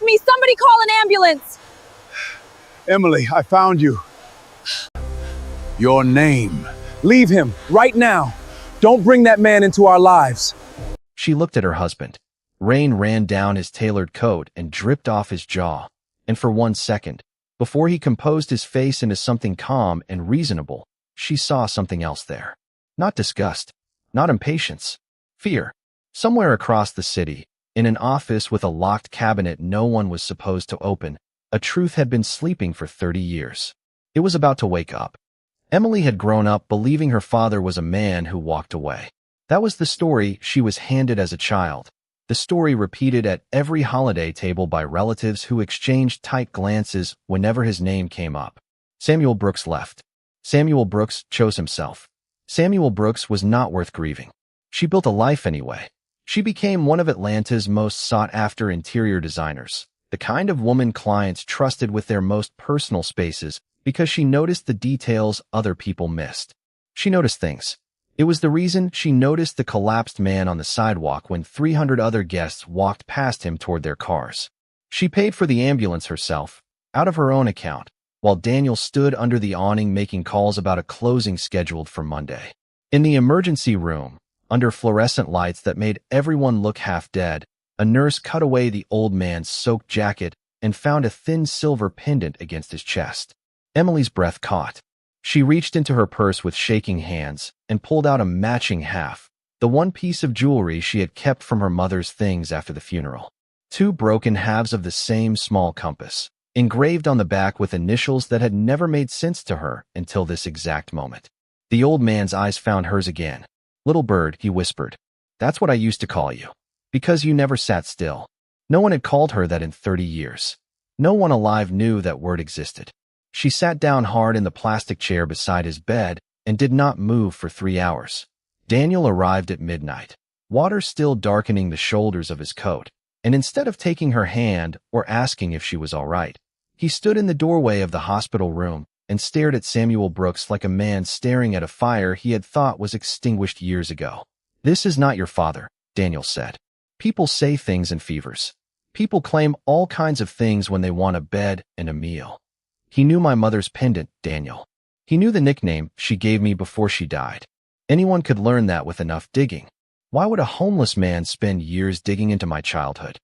me! Somebody call an ambulance! Emily, I found you. Your name. Leave him, right now. Don't bring that man into our lives. She looked at her husband. Rain ran down his tailored coat and dripped off his jaw. And for 1 second, before he composed his face into something calm and reasonable, she saw something else there. Not disgust, not impatience, fear. Somewhere across the city, in an office with a locked cabinet no one was supposed to open, a truth had been sleeping for 30 years. It was about to wake up. Emily had grown up believing her father was a man who walked away. That was the story she was handed as a child. The story repeated at every holiday table by relatives who exchanged tight glances whenever his name came up. Samuel Brooks left. Samuel Brooks chose himself. Samuel Brooks was not worth grieving. She built a life anyway. She became one of Atlanta's most sought-after interior designers, the kind of woman clients trusted with their most personal spaces because she noticed the details other people missed. She noticed things. It was the reason she noticed the collapsed man on the sidewalk when 300 other guests walked past him toward their cars. She paid for the ambulance herself, out of her own account, while Daniel stood under the awning making calls about a closing scheduled for Monday. In the emergency room, under fluorescent lights that made everyone look half dead, a nurse cut away the old man's soaked jacket and found a thin silver pendant against his chest. Emily's breath caught. She reached into her purse with shaking hands and pulled out a matching half, the one piece of jewelry she had kept from her mother's things after the funeral. 2 broken halves of the same small compass, engraved on the back with initials that had never made sense to her until this exact moment. The old man's eyes found hers again. "Little bird," he whispered. "That's what I used to call you. Because you never sat still." No one had called her that in 30 years. No one alive knew that word existed. She sat down hard in the plastic chair beside his bed and did not move for 3 hours. Daniel arrived at midnight, water still darkening the shoulders of his coat, and instead of taking her hand or asking if she was all right, he stood in the doorway of the hospital room and stared at Samuel Brooks like a man staring at a fire he had thought was extinguished years ago. "This is not your father," Daniel said. "People say things in fevers. People claim all kinds of things when they want a bed and a meal. He knew my mother's pendant, Daniel. He knew the nickname she gave me before she died. Anyone could learn that with enough digging. Why would a homeless man spend years digging into my childhood?"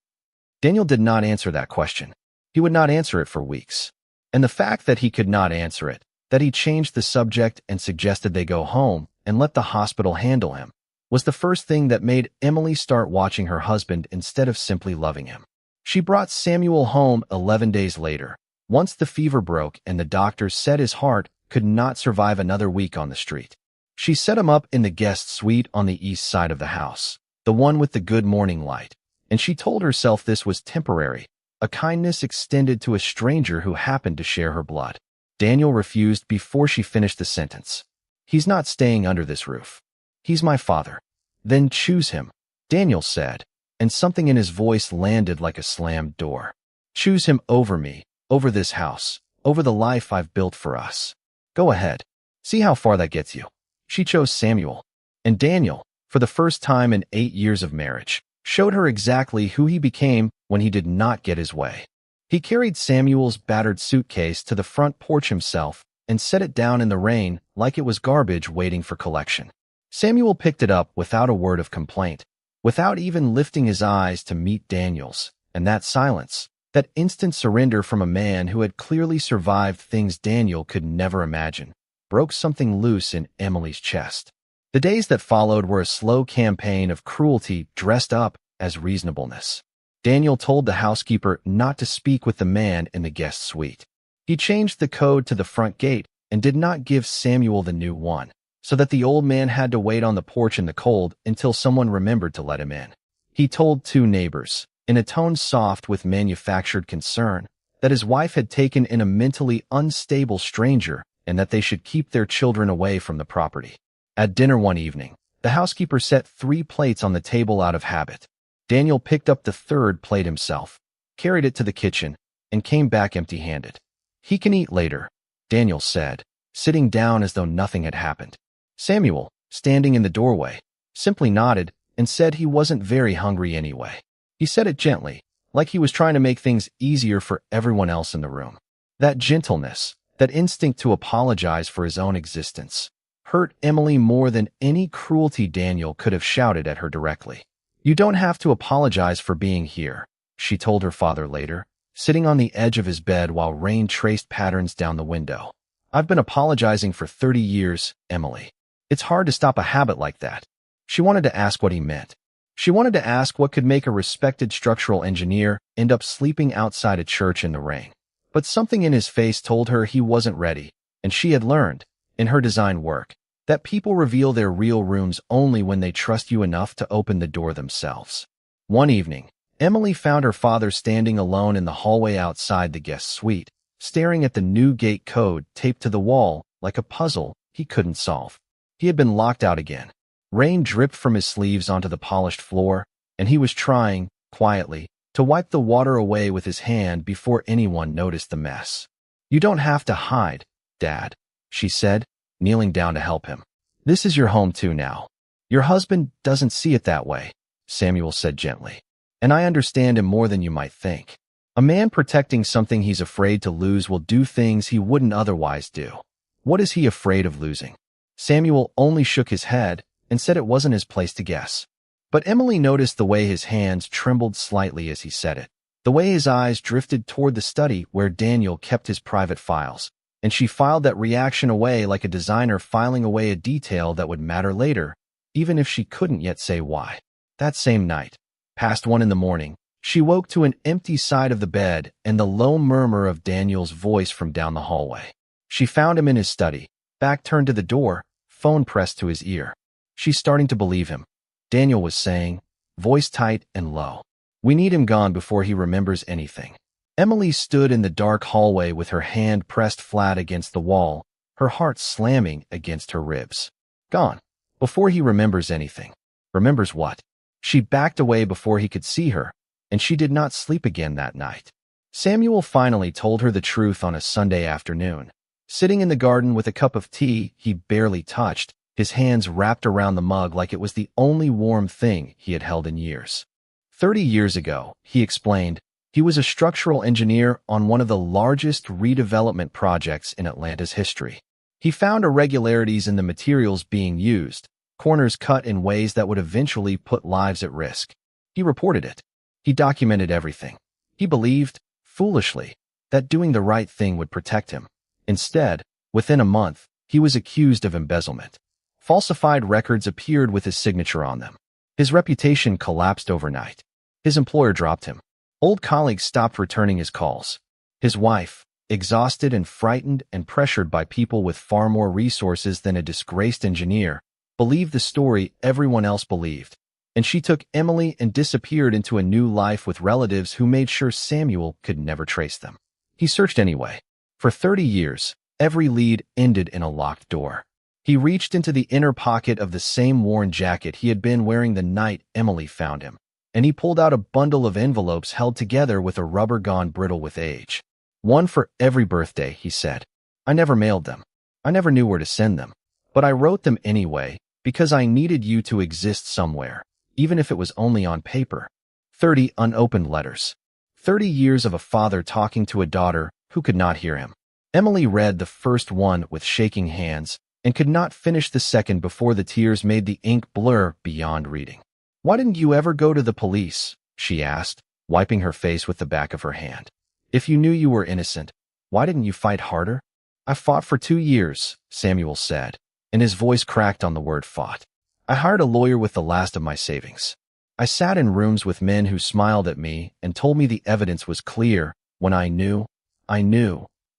Daniel did not answer that question. He would not answer it for weeks. And the fact that he could not answer it, that he changed the subject and suggested they go home and let the hospital handle him, was the first thing that made Emily start watching her husband instead of simply loving him. She brought Samuel home 11 days later, once the fever broke and the doctors said his heart could not survive another week on the street. She set him up in the guest suite on the east side of the house, the one with the good morning light, and she told herself this was temporary, a kindness extended to a stranger who happened to share her blood. Daniel refused before she finished the sentence. "He's not staying under this roof. He's my father." "Then choose him," Daniel said, and something in his voice landed like a slammed door. "Choose him over me, over this house, over the life I've built for us. Go ahead. See how far that gets you." She chose Samuel. And Daniel, for the first time in 8 years of marriage, showed her exactly who he became when he did not get his way. He carried Samuel's battered suitcase to the front porch himself and set it down in the rain like it was garbage waiting for collection. Samuel picked it up without a word of complaint, without even lifting his eyes to meet Daniel's, and that silence, that instant surrender from a man who had clearly survived things Daniel could never imagine, broke something loose in Emily's chest. The days that followed were a slow campaign of cruelty dressed up as reasonableness. Daniel told the housekeeper not to speak with the man in the guest suite. He changed the code to the front gate and did not give Samuel the new one, so that the old man had to wait on the porch in the cold until someone remembered to let him in. He told 2 neighbors, in a tone soft with manufactured concern, that his wife had taken in a mentally unstable stranger and that they should keep their children away from the property. At dinner one evening, the housekeeper set 3 plates on the table out of habit. Daniel picked up the 3rd plate himself, carried it to the kitchen, and came back empty-handed. "He can eat later," Daniel said, sitting down as though nothing had happened. Samuel, standing in the doorway, simply nodded and said he wasn't very hungry anyway. He said it gently, like he was trying to make things easier for everyone else in the room. That gentleness, that instinct to apologize for his own existence, hurt Emily more than any cruelty Daniel could have shouted at her directly. "You don't have to apologize for being here," she told her father later, sitting on the edge of his bed while rain traced patterns down the window. "I've been apologizing for 30 years, Emily. It's hard to stop a habit like that." She wanted to ask what he meant. She wanted to ask what could make a respected structural engineer end up sleeping outside a church in the rain. But something in his face told her he wasn't ready, and she had learned, in her design work, that people reveal their real rooms only when they trust you enough to open the door themselves. One evening, Emily found her father standing alone in the hallway outside the guest suite, staring at the new gate code taped to the wall like a puzzle he couldn't solve. He had been locked out again. Rain dripped from his sleeves onto the polished floor, and he was trying, quietly, to wipe the water away with his hand before anyone noticed the mess. "You don't have to hide, Dad," she said, kneeling down to help him. "This is your home too now." "Your husband doesn't see it that way," Samuel said gently. "And I understand him more than you might think. A man protecting something he's afraid to lose will do things he wouldn't otherwise do." "What is he afraid of losing?" Samuel only shook his head and said it wasn't his place to guess. But Emily noticed the way his hands trembled slightly as he said it, the way his eyes drifted toward the study where Daniel kept his private files, and she filed that reaction away like a designer filing away a detail that would matter later, even if she couldn't yet say why. That same night, past 1 a.m, she woke to an empty side of the bed and the low murmur of Daniel's voice from down the hallway. She found him in his study, back turned to the door, phone pressed to his ear. She's starting to believe him, Daniel was saying, voice tight and low. "We need him gone before he remembers anything." Emily stood in the dark hallway with her hand pressed flat against the wall, her heart slamming against her ribs. "Gone. Before he remembers anything." Remembers what? She backed away before he could see her, and she did not sleep again that night. Samuel finally told her the truth on a Sunday afternoon. Sitting in the garden with a cup of tea he barely touched, his hands wrapped around the mug like it was the only warm thing he had held in years. 30 years ago, he explained, he was a structural engineer on one of the largest redevelopment projects in Atlanta's history. He found irregularities in the materials being used, corners cut in ways that would eventually put lives at risk. He reported it. He documented everything. He believed, foolishly, that doing the right thing would protect him. Instead, within a month, he was accused of embezzlement. Falsified records appeared with his signature on them. His reputation collapsed overnight. His employer dropped him. Old colleagues stopped returning his calls. His wife, exhausted and frightened and pressured by people with far more resources than a disgraced engineer, believed the story everyone else believed, and she took Emily and disappeared into a new life with relatives who made sure Samuel could never trace them. He searched anyway. For 30 years, every lead ended in a locked door. He reached into the inner pocket of the same worn jacket he had been wearing the night Emily found him, and he pulled out a bundle of envelopes held together with a rubber gone brittle with age. "One for every birthday," he said. "I never mailed them. I never knew where to send them. But I wrote them anyway, because I needed you to exist somewhere, even if it was only on paper." 30 unopened letters. 30 years of a father talking to a daughter who could not hear him. Emily read the first one with shaking hands, and could not finish the second before the tears made the ink blur beyond reading. "Why didn't you ever go to the police?" she asked, wiping her face with the back of her hand. "If you knew you were innocent, why didn't you fight harder?" "I fought for 2 years, Samuel said, and his voice cracked on the word fought. "I hired a lawyer with the last of my savings. I sat in rooms with men who smiled at me and told me the evidence was clear when I knew,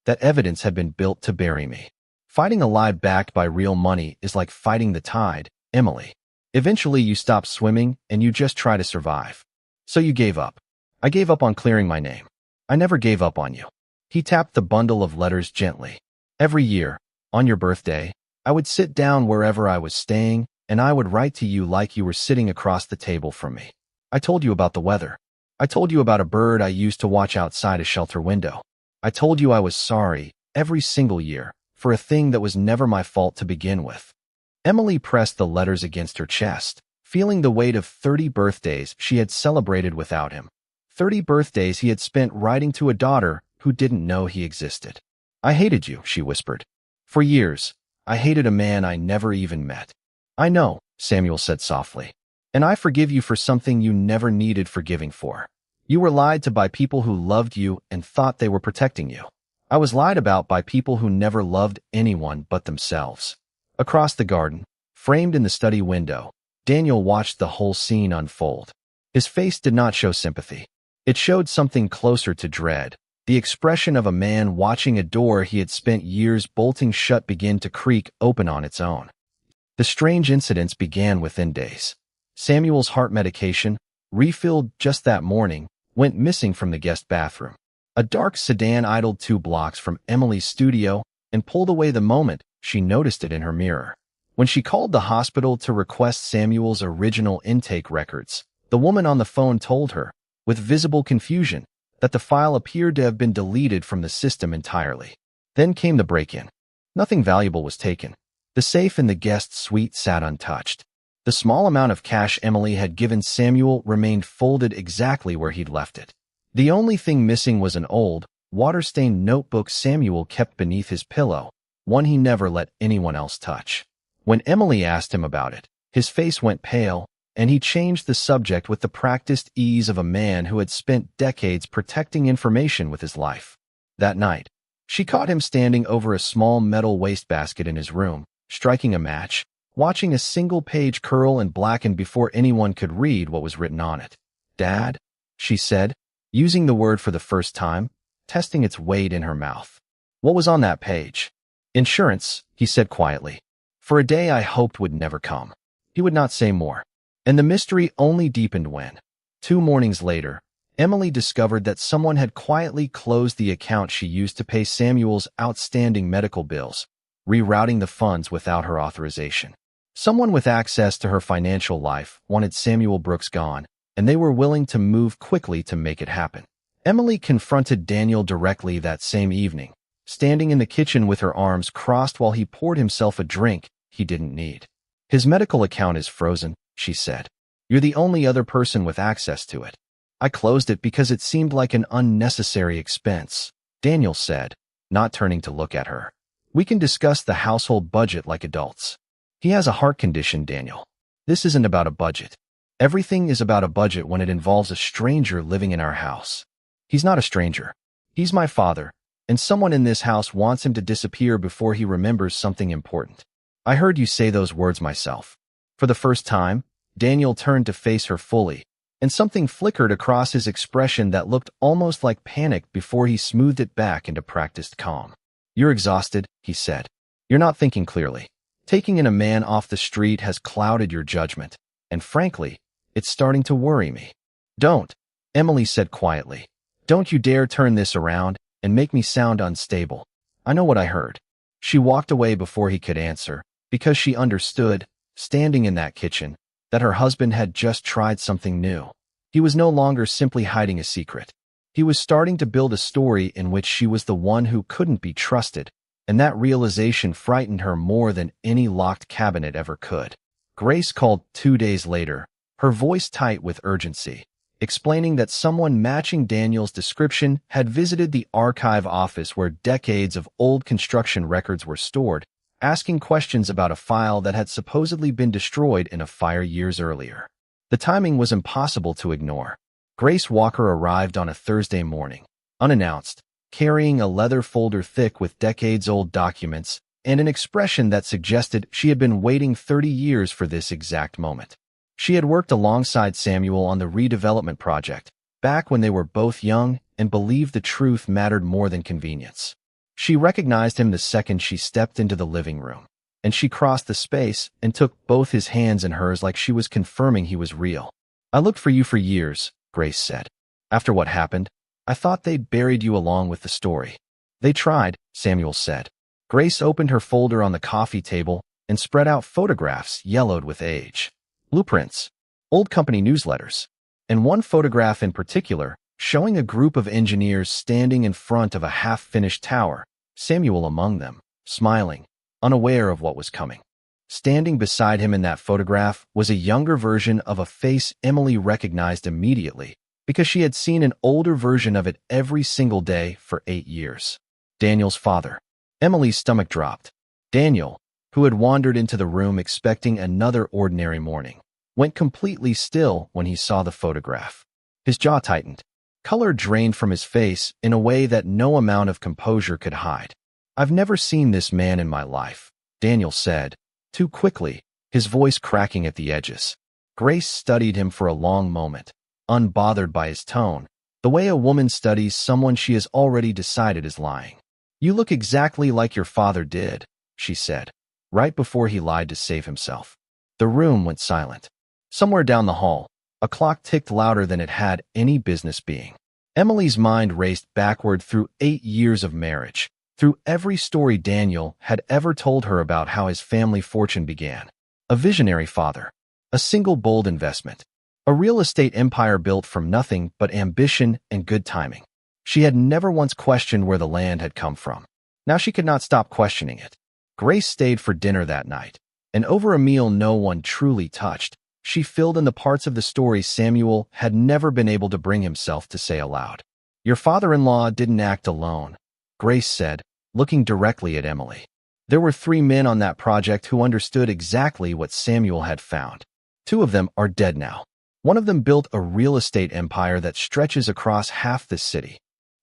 that evidence had been built to bury me. Fighting a lie backed by real money is like fighting the tide, Emily. Eventually you stop swimming and you just try to survive. So you gave up. I gave up on clearing my name. I never gave up on you." He tapped the bundle of letters gently. "Every year, on your birthday, I would sit down wherever I was staying, and I would write to you like you were sitting across the table from me. I told you about the weather. I told you about a bird I used to watch outside a shelter window. I told you I was sorry, every single year, for a thing that was never my fault to begin with." Emily pressed the letters against her chest, feeling the weight of 30 birthdays she had celebrated without him. 30 birthdays he had spent writing to a daughter who didn't know he existed. "I hated you," she whispered. "For years, I hated a man I never even met." "I know," Samuel said softly. "And I forgive you for something you never needed forgiving for. You were lied to by people who loved you and thought they were protecting you. I was lied about by people who never loved anyone but themselves." Across the garden, framed in the study window, Daniel watched the whole scene unfold. His face did not show sympathy. It showed something closer to dread, the expression of a man watching a door he had spent years bolting shut begin to creak open on its own. The strange incidents began within days. Samuel's heart medication, refilled just that morning, went missing from the guest bathroom. A dark sedan idled 2 blocks from Emily's studio and pulled away the moment she noticed it in her mirror. When she called the hospital to request Samuel's original intake records, the woman on the phone told her, with visible confusion, that the file appeared to have been deleted from the system entirely. Then came the break-in. Nothing valuable was taken. The safe in the guest suite sat untouched. The small amount of cash Emily had given Samuel remained folded exactly where he'd left it. The only thing missing was an old, water-stained notebook Samuel kept beneath his pillow, one he never let anyone else touch. When Emily asked him about it, his face went pale, and he changed the subject with the practiced ease of a man who had spent decades protecting information with his life. That night, she caught him standing over a small metal wastebasket in his room, striking a match, watching a single page curl and blacken before anyone could read what was written on it. "Dad?" she said, using the word for the first time, testing its weight in her mouth. "What was on that page?" "Insurance," he said quietly. "For a day I hoped would never come." He would not say more. And the mystery only deepened when, 2 mornings later, Emily discovered that someone had quietly closed the account she used to pay Samuel's outstanding medical bills, rerouting the funds without her authorization. Someone with access to her financial life wanted Samuel Brooks gone, and they were willing to move quickly to make it happen. Emily confronted Daniel directly that same evening, standing in the kitchen with her arms crossed while he poured himself a drink he didn't need. "His medical account is frozen," she said. "You're the only other person with access to it." "I closed it because it seemed like an unnecessary expense," Daniel said, not turning to look at her. "We can discuss the household budget like adults." "He has a heart condition, Daniel. This isn't about a budget. Everything is about a budget when it involves a stranger living in our house." "He's not a stranger. He's my father, and someone in this house wants him to disappear before he remembers something important. I heard you say those words myself." For the first time, Daniel turned to face her fully, and something flickered across his expression that looked almost like panic before he smoothed it back into practiced calm. "You're exhausted," he said. "You're not thinking clearly. Taking in a man off the street has clouded your judgment, and frankly, it's starting to worry me." "Don't," Emily said quietly. "Don't you dare turn this around and make me sound unstable. I know what I heard." She walked away before he could answer, because she understood, standing in that kitchen, that her husband had just tried something new. He was no longer simply hiding a secret. He was starting to build a story in which she was the one who couldn't be trusted, and that realization frightened her more than any locked cabinet ever could. Grace called 2 days later, her voice tight with urgency, explaining that someone matching Daniel's description had visited the archive office where decades of old construction records were stored, asking questions about a file that had supposedly been destroyed in a fire years earlier. The timing was impossible to ignore. Grace Walker arrived on a Thursday morning, unannounced, carrying a leather folder thick with decades-old documents and an expression that suggested she had been waiting 30 years for this exact moment. She had worked alongside Samuel on the redevelopment project, back when they were both young and believed the truth mattered more than convenience. She recognized him the second she stepped into the living room, and she crossed the space and took both his hands in hers like she was confirming he was real. "I looked for you for years," Grace said. "After what happened, I thought they'd buried you along with the story." "They tried," Samuel said. Grace opened her folder on the coffee table and spread out photographs yellowed with age. Blueprints, old company newsletters, and one photograph in particular showing a group of engineers standing in front of a half-finished tower, Samuel among them, smiling, unaware of what was coming. Standing beside him in that photograph was a younger version of a face Emily recognized immediately, because she had seen an older version of it every single day for 8 years. Daniel's father. Emily's stomach dropped. Daniel, who had wandered into the room expecting another ordinary morning, went completely still when he saw the photograph. His jaw tightened. Color drained from his face in a way that no amount of composure could hide. "I've never seen this man in my life," Daniel said, too quickly, his voice cracking at the edges. Grace studied him for a long moment, unbothered by his tone, the way a woman studies someone she has already decided is lying. "You look exactly like your father did," she said, right before he lied to save himself. The room went silent. Somewhere down the hall, a clock ticked louder than it had any business being. Emily's mind raced backward through 8 years of marriage, through every story Daniel had ever told her about how his family fortune began. A visionary father, a single bold investment, a real estate empire built from nothing but ambition and good timing. She had never once questioned where the land had come from. Now she could not stop questioning it. Grace stayed for dinner that night, and over a meal no one truly touched, she filled in the parts of the story Samuel had never been able to bring himself to say aloud. "Your father-in-law didn't act alone," Grace said, looking directly at Emily. "There were 3 men on that project who understood exactly what Samuel had found. 2 of them are dead now. One of them built a real estate empire that stretches across half the city."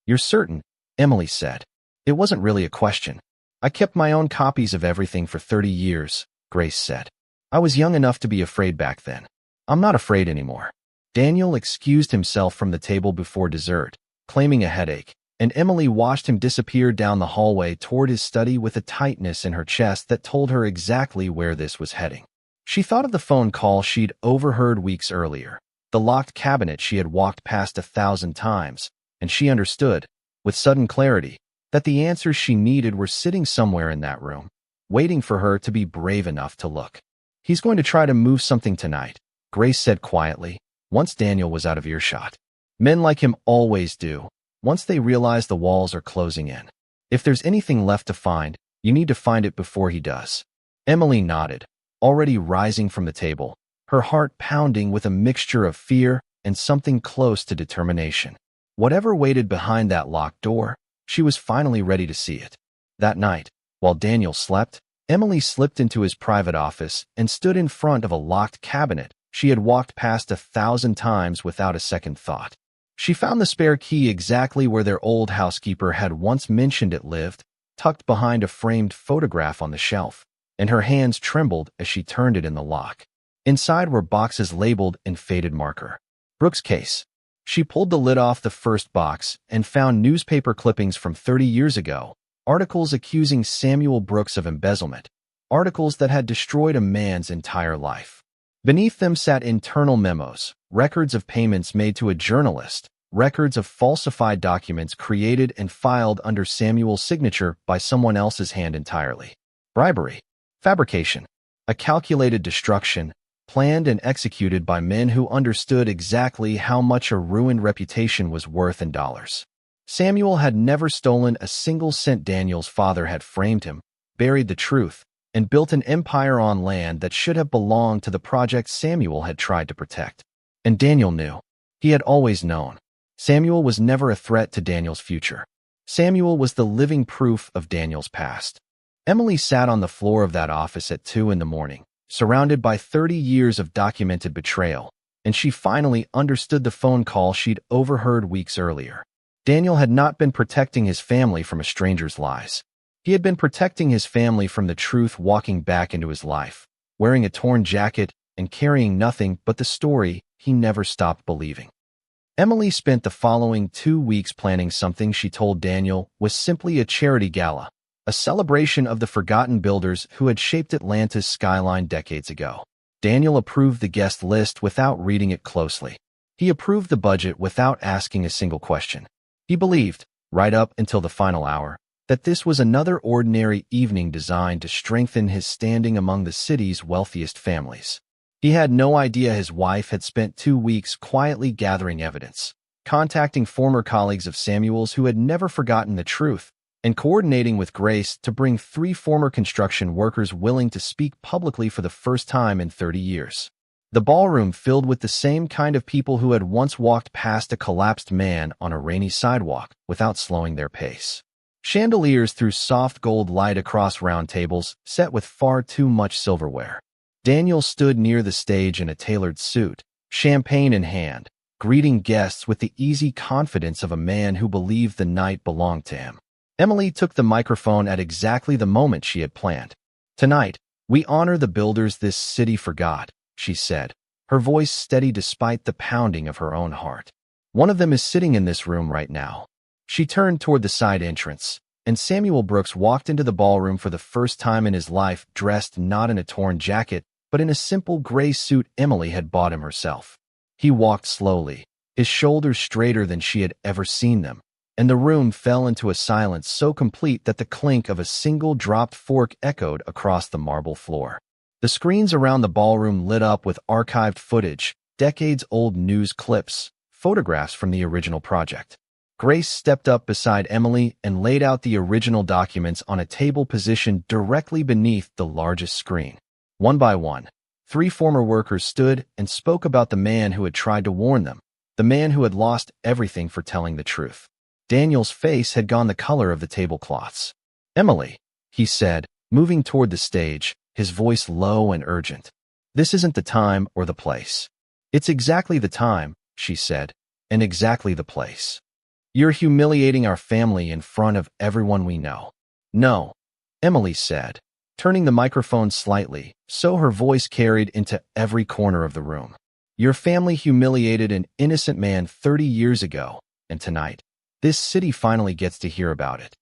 "You're certain?" Emily said. "It wasn't really a question. I kept my own copies of everything for 30 years, Grace said. "I was young enough to be afraid back then. I'm not afraid anymore." Daniel excused himself from the table before dessert, claiming a headache, and Emily watched him disappear down the hallway toward his study with a tightness in her chest that told her exactly where this was heading. She thought of the phone call she'd overheard weeks earlier, the locked cabinet she had walked past 1,000 times, and she understood, with sudden clarity, that the answers she needed were sitting somewhere in that room, waiting for her to be brave enough to look. "He's going to try to move something tonight," Grace said quietly, once Daniel was out of earshot. "Men like him always do, once they realize the walls are closing in. If there's anything left to find, you need to find it before he does." Emily nodded, already rising from the table, her heart pounding with a mixture of fear and something close to determination. Whatever waited behind that locked door, she was finally ready to see it. That night, while Daniel slept, Emily slipped into his private office and stood in front of a locked cabinet she had walked past 1,000 times without a second thought. She found the spare key exactly where their old housekeeper had once mentioned it lived, tucked behind a framed photograph on the shelf, and her hands trembled as she turned it in the lock. Inside were boxes labeled in faded marker. "Brooks case." She pulled the lid off the first box and found newspaper clippings from 30 years ago, articles accusing Samuel Brooks of embezzlement, articles that had destroyed a man's entire life. Beneath them sat internal memos, records of payments made to a journalist, records of falsified documents created and filed under Samuel's signature by someone else's hand entirely. Bribery, fabrication, a calculated destruction, planned and executed by men who understood exactly how much a ruined reputation was worth in dollars. Samuel had never stolen a single cent. Daniel's father had framed him, buried the truth, and built an empire on land that should have belonged to the project Samuel had tried to protect. And Daniel knew. He had always known. Samuel was never a threat to Daniel's future. Samuel was the living proof of Daniel's past. Emily sat on the floor of that office at 2 a.m, surrounded by 30 years of documented betrayal, and she finally understood the phone call she'd overheard weeks earlier. Daniel had not been protecting his family from a stranger's lies. He had been protecting his family from the truth walking back into his life, wearing a torn jacket and carrying nothing but the story he never stopped believing. Emily spent the following 2 weeks planning something she told Daniel was simply a charity gala, a celebration of the forgotten builders who had shaped Atlanta's skyline decades ago. Daniel approved the guest list without reading it closely. He approved the budget without asking a single question. He believed, right up until the final hour, that this was another ordinary evening designed to strengthen his standing among the city's wealthiest families. He had no idea his wife had spent 2 weeks quietly gathering evidence, contacting former colleagues of Samuel's who had never forgotten the truth, and coordinating with Grace to bring 3 former construction workers willing to speak publicly for the first time in 30 years. The ballroom filled with the same kind of people who had once walked past a collapsed man on a rainy sidewalk without slowing their pace. Chandeliers threw soft gold light across round tables set with far too much silverware. Daniel stood near the stage in a tailored suit, champagne in hand, greeting guests with the easy confidence of a man who believed the night belonged to him. Emily took the microphone at exactly the moment she had planned. "Tonight, we honor the builders this city forgot," she said, her voice steady despite the pounding of her own heart. "One of them is sitting in this room right now." She turned toward the side entrance, and Samuel Brooks walked into the ballroom for the first time in his life, dressed not in a torn jacket, but in a simple gray suit Emily had bought him herself. He walked slowly, his shoulders straighter than she had ever seen them, and the room fell into a silence so complete that the clink of a single dropped fork echoed across the marble floor. The screens around the ballroom lit up with archived footage, decades-old news clips, photographs from the original project. Grace stepped up beside Emily and laid out the original documents on a table positioned directly beneath the largest screen. One by one, 3 former workers stood and spoke about the man who had tried to warn them, the man who had lost everything for telling the truth. Daniel's face had gone the color of the tablecloths. "Emily," he said, moving toward the stage, his voice low and urgent. "This isn't the time or the place." "It's exactly the time," she said, "and exactly the place. You're humiliating our family in front of everyone we know." "No," Emily said, turning the microphone slightly so her voice carried into every corner of the room. "Your family humiliated an innocent man 30 years ago, and tonight, this city finally gets to hear about it."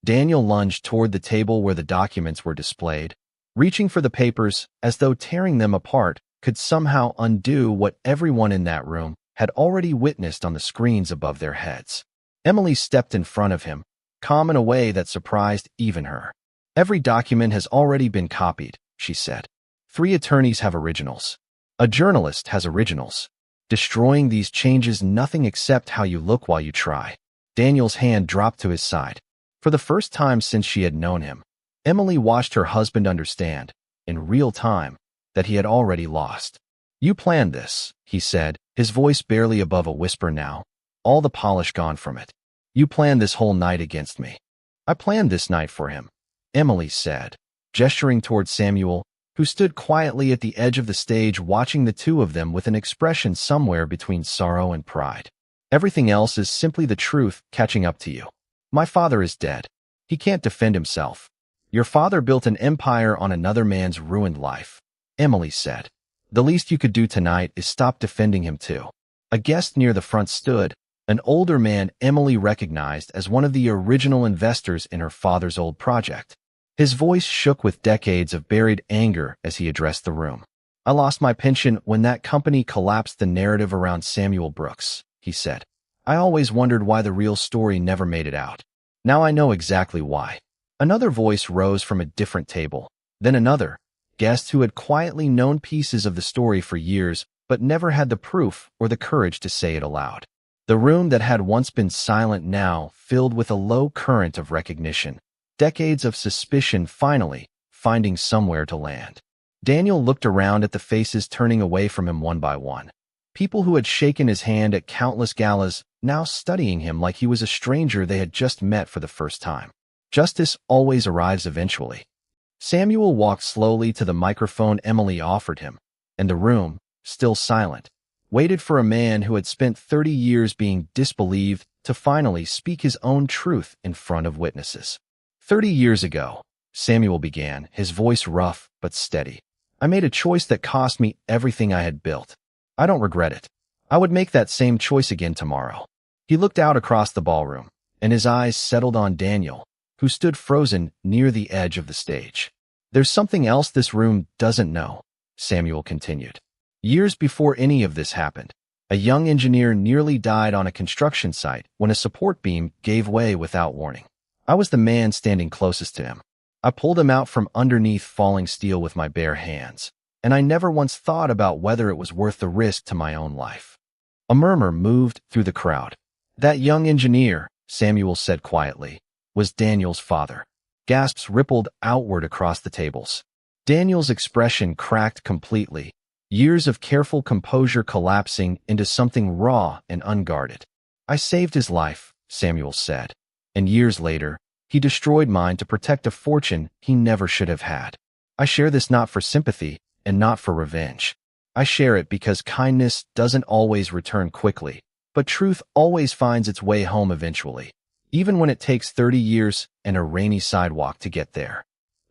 Daniel lunged toward the table where the documents were displayed, reaching for the papers as though tearing them apart could somehow undo what everyone in that room had already witnessed on the screens above their heads. Emily stepped in front of him, calm in a way that surprised even her. "Every document has already been copied," she said. 3 attorneys have originals. A journalist has originals. Destroying these changes nothing except how you look while you try." Daniel's hand dropped to his side. For the first time since she had known him, Emily watched her husband understand, in real time, that he had already lost. "You planned this," he said, his voice barely above a whisper now, all the polish gone from it. "You planned this whole night against me." "I planned this night for him," Emily said, gesturing toward Samuel, who stood quietly at the edge of the stage watching the two of them with an expression somewhere between sorrow and pride. "Everything else is simply the truth catching up to you. My father is dead. He can't defend himself. Your father built an empire on another man's ruined life," Emily said. "The least you could do tonight is stop defending him too." A guest near the front stood, an older man Emily recognized as one of the original investors in her father's old project. His voice shook with decades of buried anger as he addressed the room. "I lost my pension when that company collapsed the narrative around Samuel Brooks," he said. "I always wondered why the real story never made it out. Now I know exactly why." Another voice rose from a different table, then another, guests who had quietly known pieces of the story for years but never had the proof or the courage to say it aloud. The room that had once been silent now filled with a low current of recognition, decades of suspicion finally finding somewhere to land. Daniel looked around at the faces turning away from him one by one. People who had shaken his hand at countless galas now studying him like he was a stranger they had just met for the first time. Justice always arrives eventually. Samuel walked slowly to the microphone Emily offered him, and the room, still silent, waited for a man who had spent 30 years being disbelieved to finally speak his own truth in front of witnesses. 30 years ago, Samuel began, his voice rough but steady. "I made a choice that cost me everything I had built. I don't regret it. I would make that same choice again tomorrow." He looked out across the ballroom, and his eyes settled on Daniel, who stood frozen near the edge of the stage. "There's something else this room doesn't know," Samuel continued. "Years before any of this happened, a young engineer nearly died on a construction site when a support beam gave way without warning. I was the man standing closest to him. I pulled him out from underneath falling steel with my bare hands, and I never once thought about whether it was worth the risk to my own life." A murmur moved through the crowd. "That young engineer," Samuel said quietly, "was Daniel's father." Gasps rippled outward across the tables. Daniel's expression cracked completely. years of careful composure collapsing into something raw and unguarded. I saved his life, Samuel said, and years later, he destroyed mine to protect a fortune he never should have had. I share this not for sympathy and not for revenge. I share it because kindness doesn't always return quickly, but truth always finds its way home eventually, even when it takes 30 years and a rainy sidewalk to get there.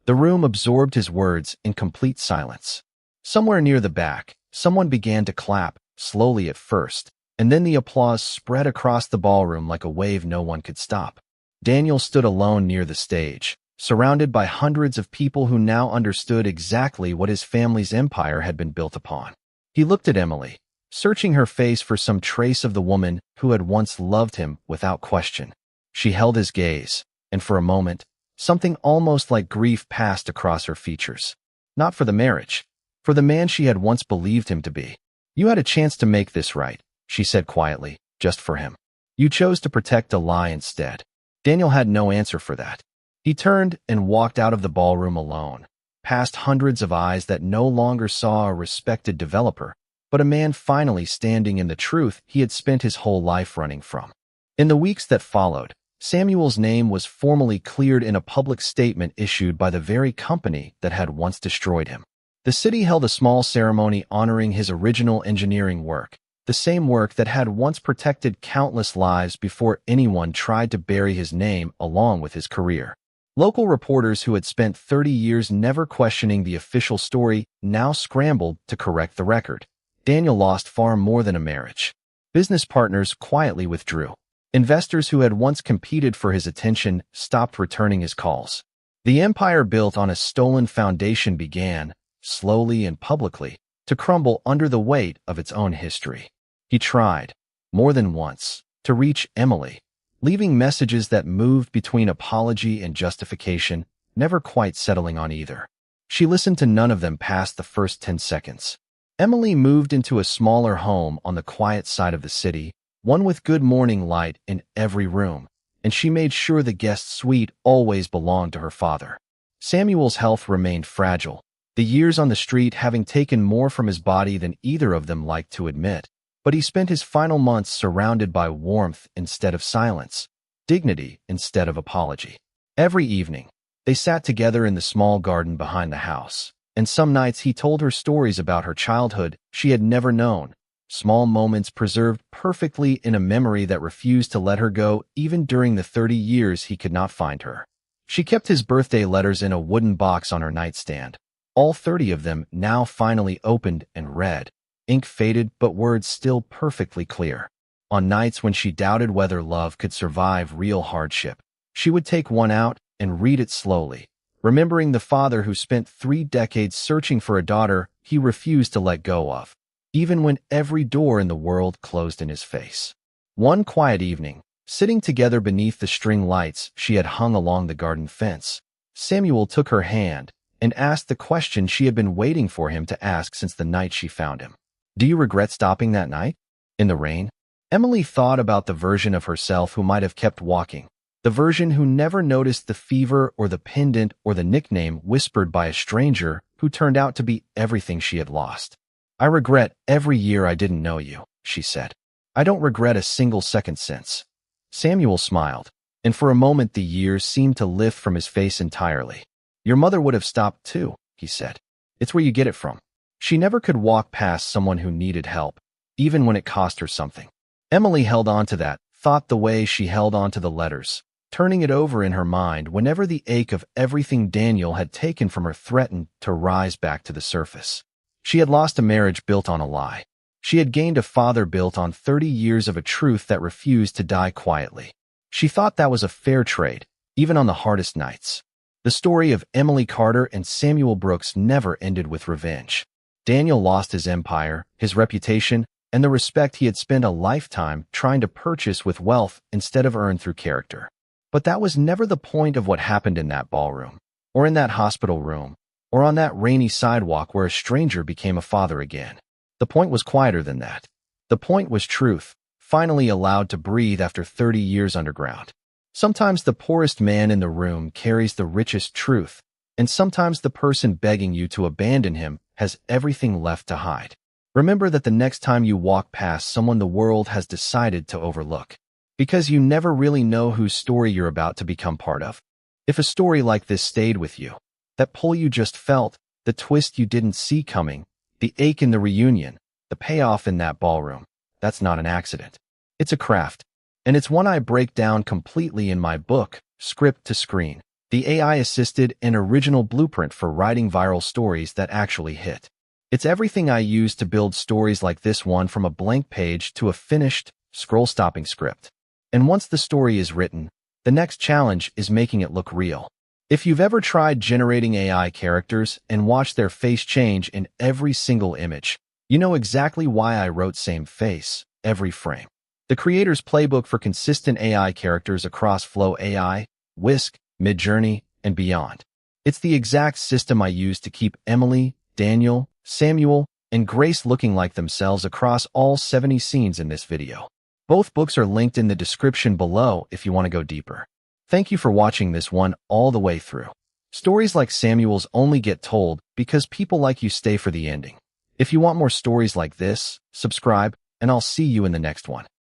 The room absorbed his words in complete silence. Somewhere near the back, someone began to clap, slowly at first, and then the applause spread across the ballroom like a wave no one could stop. Daniel stood alone near the stage, surrounded by hundreds of people who now understood exactly what his family's empire had been built upon. He looked at Emily, searching her face for some trace of the woman who had once loved him without question. She held his gaze, and for a moment, something almost like grief passed across her features. Not for the marriage, for the man she had once believed him to be. You had a chance to make this right, she said quietly, just for him. You chose to protect a lie instead. Daniel had no answer for that. He turned and walked out of the ballroom alone, past hundreds of eyes that no longer saw a respected developer, but a man finally standing in the truth he had spent his whole life running from. In the weeks that followed, Samuel's name was formally cleared in a public statement issued by the very company that had once destroyed him. The city held a small ceremony honoring his original engineering work, the same work that had once protected countless lives before anyone tried to bury his name along with his career. Local reporters who had spent 30 years never questioning the official story now scrambled to correct the record. Daniel lost far more than a marriage. Business partners quietly withdrew. Investors who had once competed for his attention stopped returning his calls. The empire built on a stolen foundation began, slowly and publicly, to crumble under the weight of its own history. He tried, more than once, to reach Emily, leaving messages that moved between apology and justification, never quite settling on either. She listened to none of them past the first 10 seconds. Emily moved into a smaller home on the quiet side of the city, one with good morning light in every room, and she made sure the guest suite always belonged to her father. Samuel's health remained fragile, the years on the street having taken more from his body than either of them liked to admit, but he spent his final months surrounded by warmth instead of silence, dignity instead of apology. Every evening, they sat together in the small garden behind the house, and some nights he told her stories about her childhood she had never known, small moments preserved perfectly in a memory that refused to let her go even during the 30 years he could not find her. She kept his birthday letters in a wooden box on her nightstand, all 30 of them now finally opened and read, ink faded but words still perfectly clear. On nights when she doubted whether love could survive real hardship, she would take one out and read it slowly, remembering the father who spent 3 decades searching for a daughter he refused to let go of, even when every door in the world closed in his face. One quiet evening, sitting together beneath the string lights she had hung along the garden fence, Samuel took her hand and asked the question she had been waiting for him to ask since the night she found him. Do you regret stopping that night? In the rain? Emily thought about the version of herself who might have kept walking, the version who never noticed the fever or the pendant or the nickname whispered by a stranger who turned out to be everything she had lost. I regret every year I didn't know you, she said. I don't regret a single second since. Samuel smiled, and for a moment the years seemed to lift from his face entirely. Your mother would have stopped too, he said. It's where you get it from. She never could walk past someone who needed help, even when it cost her something. Emily held on to that thought the way she held on to the letters, turning it over in her mind whenever the ache of everything Daniel had taken from her threatened to rise back to the surface. She had lost a marriage built on a lie. She had gained a father built on 30 years of a truth that refused to die quietly. She thought that was a fair trade, even on the hardest nights. The story of Emily Carter and Samuel Brooks never ended with revenge. Daniel lost his empire, his reputation, and the respect he had spent a lifetime trying to purchase with wealth instead of earn through character. But that was never the point of what happened in that ballroom, or in that hospital room, or on that rainy sidewalk where a stranger became a father again. The point was quieter than that. The point was truth, finally allowed to breathe after 30 years underground. Sometimes the poorest man in the room carries the richest truth, and sometimes the person begging you to abandon him has everything left to hide. Remember that the next time you walk past someone the world has decided to overlook, because you never really know whose story you're about to become part of. If a story like this stayed with you, that pull you just felt, the twist you didn't see coming, the ache in the reunion, the payoff in that ballroom, that's not an accident. It's a craft, and it's one I break down completely in my book, Script to Screen, the AI-assisted and original blueprint for writing viral stories that actually hit. It's everything I use to build stories like this one, from a blank page to a finished, scroll-stopping script. And once the story is written, the next challenge is making it look real. If you've ever tried generating AI characters and watched their face change in every single image, you know exactly why I wrote same face, every frame. The creator's playbook for consistent AI characters across Flow AI, Whisk, Midjourney, and beyond. It's the exact system I use to keep Emily, Daniel, Samuel, and Grace looking like themselves across all 70 scenes in this video. Both books are linked in the description below if you want to go deeper. Thank you for watching this one all the way through. Stories like Samuel's only get told because people like you stay for the ending. If you want more stories like this, subscribe, and I'll see you in the next one.